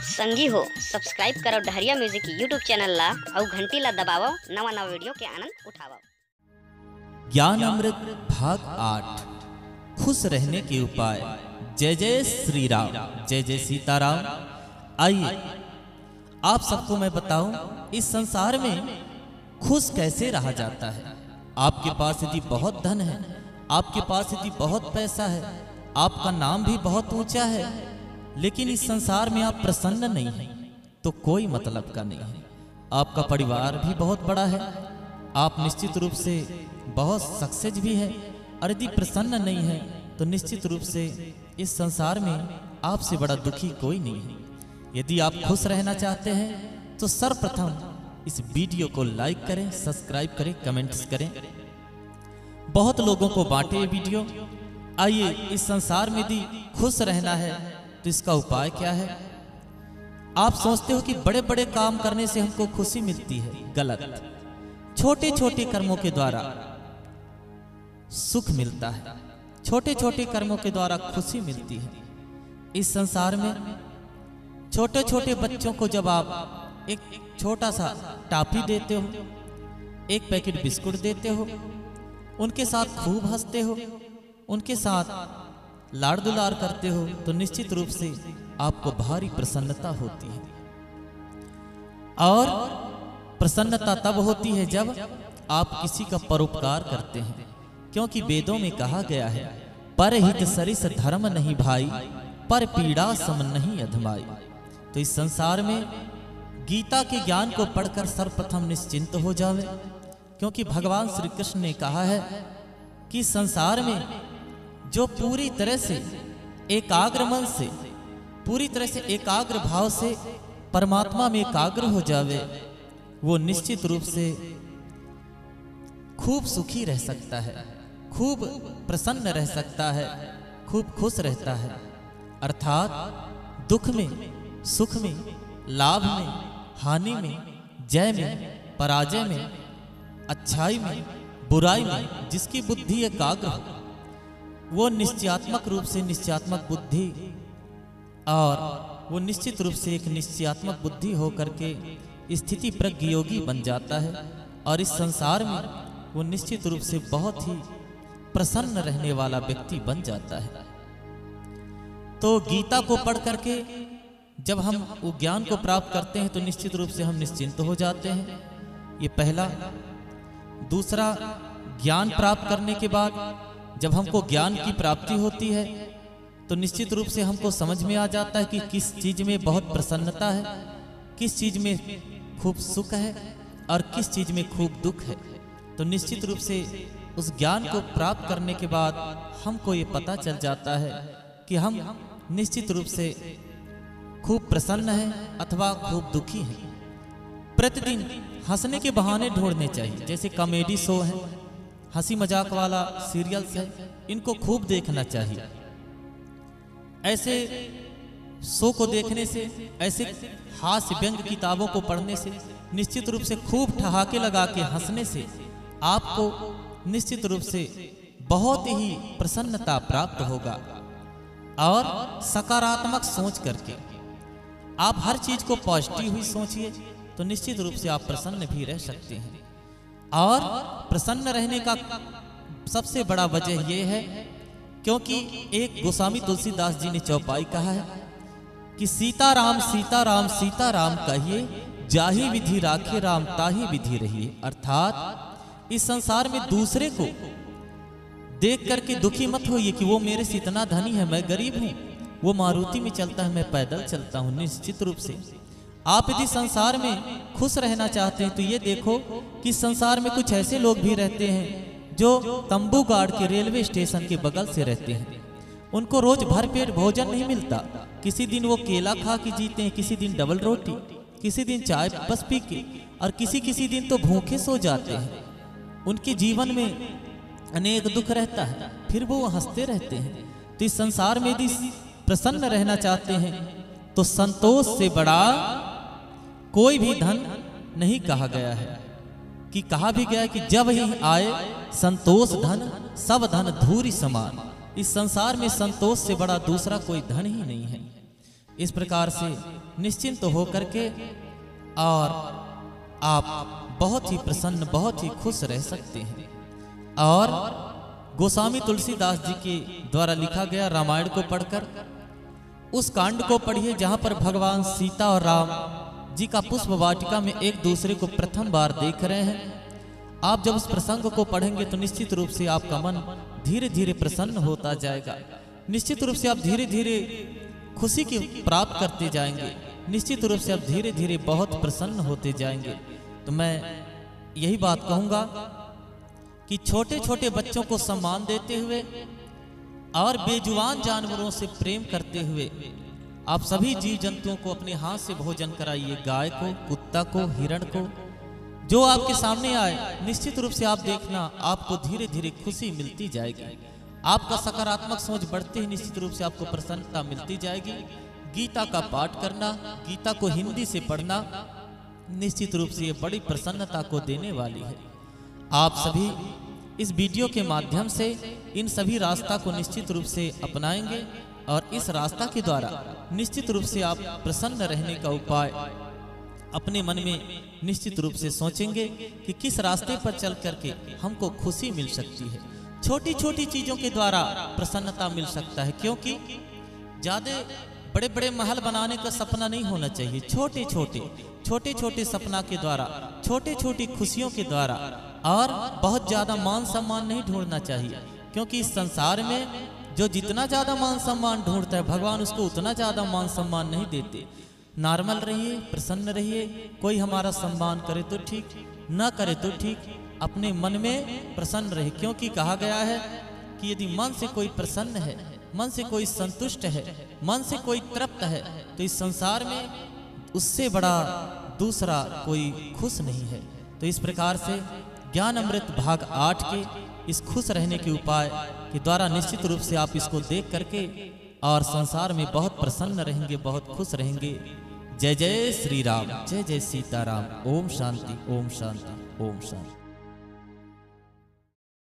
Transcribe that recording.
संगी हो सब्सक्राइब करो डहरिया म्यूजिक यूट्यूब चैनल ला और घंटी ला दबावो नवा नवा वीडियो के आनंद उठावो। ज्ञान अमृत भाग 8 खुश रहने के उपाय। जय जय श्री राम, जय जय सीताराम। आइए आप सबको मैं बताऊं इस संसार में खुश कैसे रहा जाता है। आपके पास यदि बहुत धन है, आपके पास यदि बहुत पैसा है, आपका नाम भी बहुत ऊंचा है, लेकिन इस संसार में आप प्रसन्न नहीं हैं तो कोई मतलब का नहीं है। आपका परिवार भी बहुत बड़ा है, आप निश्चित रूप से बहुत सक्सेस भी है, और यदि प्रसन्न नहीं है तो निश्चित रूप से इस संसार में आपसे बड़ा दुखी कोई नहीं है। यदि आप खुश रहना चाहते हैं तो सर्वप्रथम इस वीडियो को लाइक करें, सब्सक्राइब करें, कमेंट्स करें, बहुत लोगों को बांटे ये वीडियो। आइए इस संसार में यदि खुश रहना है तो इसका उपाय क्या है। आप सोचते हो कि बड़े बड़े काम करने से हमको खुशी मिलती है, गलत। छोटे छोटे कर्मों के द्वारा सुख मिलता है, छोटे छोटे कर्मों के द्वारा खुशी मिलती है। इस संसार में छोटे छोटे बच्चों को जब आप एक छोटा सा टॉफी देते हो, एक पैकेट बिस्कुट देते हो, उनके साथ खूब हंसते हो, उनके साथ लाड़ दुलार करते हो, तो निश्चित रूप से आपको भारी प्रसन्नता होती है। और प्रसन्नता तब होती है जब आप किसी का परोपकार करते हैं, क्योंकि वेदों में कहा गया है परहित सरिस धर्म नहीं भाई, पर पीड़ा सम नहीं अधमाई। तो इस संसार में गीता के ज्ञान को पढ़कर सर्वप्रथम निश्चिंत हो जावे, क्योंकि भगवान श्री कृष्ण ने कहा है कि संसार में जो पूरी तरह से एकाग्र मन से, पूरी तरह से एकाग्र भाव से परमात्मा में एकाग्र हो जावे, वो निश्चित रूप से खूब सुखी रह सकता है, खूब प्रसन्न रह सकता है, खूब खुश रहता है। अर्थात दुख में, सुख में, लाभ में, हानि में, जय में, पराजय में, अच्छाई में, बुराई में जिसकी बुद्धि एकाग्र हो, वो निश्चयात्मक रूप से निश्चयात्मक बुद्धि, और वो निश्चित रूप से एक निश्चयात्मक बुद्धि होकर के स्थिति प्रज्ञ योगी बन जाता है, और इस संसार में वो निश्चित रूप से बहुत ही प्रसन्न रहने वाला व्यक्ति बन जाता है। तो गीता को पढ़ करके जब हम वो ज्ञान को प्राप्त करते हैं तो निश्चित रूप से हम निश्चिंत हो जाते हैं। ये पहला। दूसरा, ज्ञान प्राप्त करने के बाद जब हमको ज्ञान की प्राप्ति होती है तो निश्चित रूप से हमको समझ में आ जाता है कि किस चीज में बहुत प्रसन्नता है, किस चीज में खूब सुख है, और किस चीज में खूब दुख है। तो निश्चित रूप से उस ज्ञान को प्राप्त करने के बाद हमको ये पता चल जाता है कि हम निश्चित रूप से खूब प्रसन्न हैं अथवा खूब दुखी हैं। प्रतिदिन हंसने के बहाने ढूंढने चाहिए, जैसे कॉमेडी शो है, हंसी मजाक वाला सीरियल्स है, इनको खूब देखना चाहिए। ऐसे शो को देखने से, ऐसे हास्य व्यंग किताबों को पढ़ने से, निश्चित रूप से खूब ठहाके लगा के हंसने से आपको निश्चित रूप से बहुत ही प्रसन्नता प्राप्त होगा। और सकारात्मक सोच करके आप हर चीज को पॉजिटिव ही सोचिए तो निश्चित रूप से आप प्रसन्न भी रह सकते हैं। और प्रसन्न रहने का सबसे बड़ा वजह यह है क्योंकि एक गोस्वामी तुलसीदास जी ने चौपाई कहा है कि सीताराम सीताराम सीताराम कहिए, जाही विधि राखे राम ताही विधि रहिए। अर्थात इस संसार में दूसरे को देख करके दुखी मत होइए कि वो मेरे से इतना धनी है, मैं गरीब हूं, वो मारुति में चलता है, मैं पैदल चलता हूं। निश्चित रूप से आप यदि संसार में खुश रहना चाहते हैं तो ये देखो कि संसार में कुछ ऐसे लोग भी रहते हैं जो तंबू गाड़ के रेलवे स्टेशन के बगल से रहते हैं, उनको रोज भरपेट भोजन नहीं मिलता। किसी दिन वो केला खा के जीते हैं, किसी दिन डबल रोटी, किसी दिन चाय बस पी के, और किसी दिन तो भूखे सो जाते हैं। उनके जीवन में अनेक दुख रहता है, फिर वो हंसते रहते हैं। तो इस संसार में यदि प्रसन्न रहना चाहते हैं तो संतोष से बड़ा कोई भी धन नहीं कहा गया है। कि कहा भी गया है कि जब ही आए संतोष धन, सब धन धूरी समान। इस संसार में संतोष से बड़ा दूसरा कोई धन ही नहीं है। इस प्रकार से निश्चिंत होकर के और आप बहुत ही प्रसन्न, बहुत ही खुश रह सकते हैं। और गोस्वामी तुलसीदास जी के द्वारा लिखा गया रामायण को पढ़कर उस कांड को पढ़िए जहां पर भगवान सीता और राम जी का पुष्प वाटिका में एक दूसरे को प्रथम बार देख रहे हैं। आप जब उस प्रसंग को पढ़ेंगे तो निश्चित रूप से आपका मन धीरे धीरे प्रसन्न होता जाएगा। निश्चित रूप से आप धीरे धीरे खुशी की प्राप्त करते जाएंगे। निश्चित रूप से आप धीरे धीरे बहुत प्रसन्न होते जाएंगे। तो मैं यही बात कहूंगा कि छोटे छोटे बच्चों को सम्मान देते हुए और बेजुबान जानवरों से प्रेम करते हुए आप सभी जीव जंतुओं को अपने हाथ से भोजन कराइए। गाय को, कुत्ता को, हिरण को, जो आपके सामने आए, निश्चित रूप से आप देखना आपको धीरे धीरे खुशी मिलती जाएगी। आपका सकारात्मक सोच बढ़ते ही निश्चित रूप से आपको प्रसन्नता मिलती जाएगी। गीता का पाठ करना, गीता को हिंदी से पढ़ना निश्चित रूप से ये बड़ी प्रसन्नता को देने वाली है। आप सभी इस वीडियो के माध्यम से इन सभी रास्ता को निश्चित रूप से अपनाएंगे और इस रास्ता के द्वारा निश्चित रूप से आप प्रसन्न रहने का उपाय अपने मन में निश्चित रूप से सोचेंगे कि किस रास्ते पर चल करके हमको खुशी मिल सकती है। छोटी छोटी चीजों के द्वारा प्रसन्नता मिल सकता है, क्योंकि ज्यादा बड़े बड़े महल बनाने का सपना नहीं होना चाहिए। छोटे छोटे सपना के द्वारा, छोटे छोटी खुशियों के द्वारा, और बहुत ज्यादा मान सम्मान नहीं ढूंढना चाहिए, क्योंकि इस संसार में जो जितना ज्यादा मान सम्मान ढूंढता है भगवान उसको उतना ज्यादा मान सम्मान नहीं देते। नॉर्मल रहिए, प्रसन्न रहिए। कोई हमारा सम्मान करे तो ठीक, ना करे तो ठीक, अपने मन में प्रसन्न रहे। क्योंकि कहा गया है कि यदि मन से कोई प्रसन्न है, मन से कोई संतुष्ट है, मन से कोई तृप्त है, तो इस संसार में उससे बड़ा दूसरा कोई खुश नहीं है। तो इस प्रकार से ज्ञान अमृत भाग 8 के इस खुश रहने के उपाय के द्वारा निश्चित रूप से आप इसको देख करके और संसार में बहुत प्रसन्न रहेंगे, बहुत खुश रहेंगे। जय जय श्री राम, जय जय सीताराम। ओम शांति, ओम शांति, ओम शांति।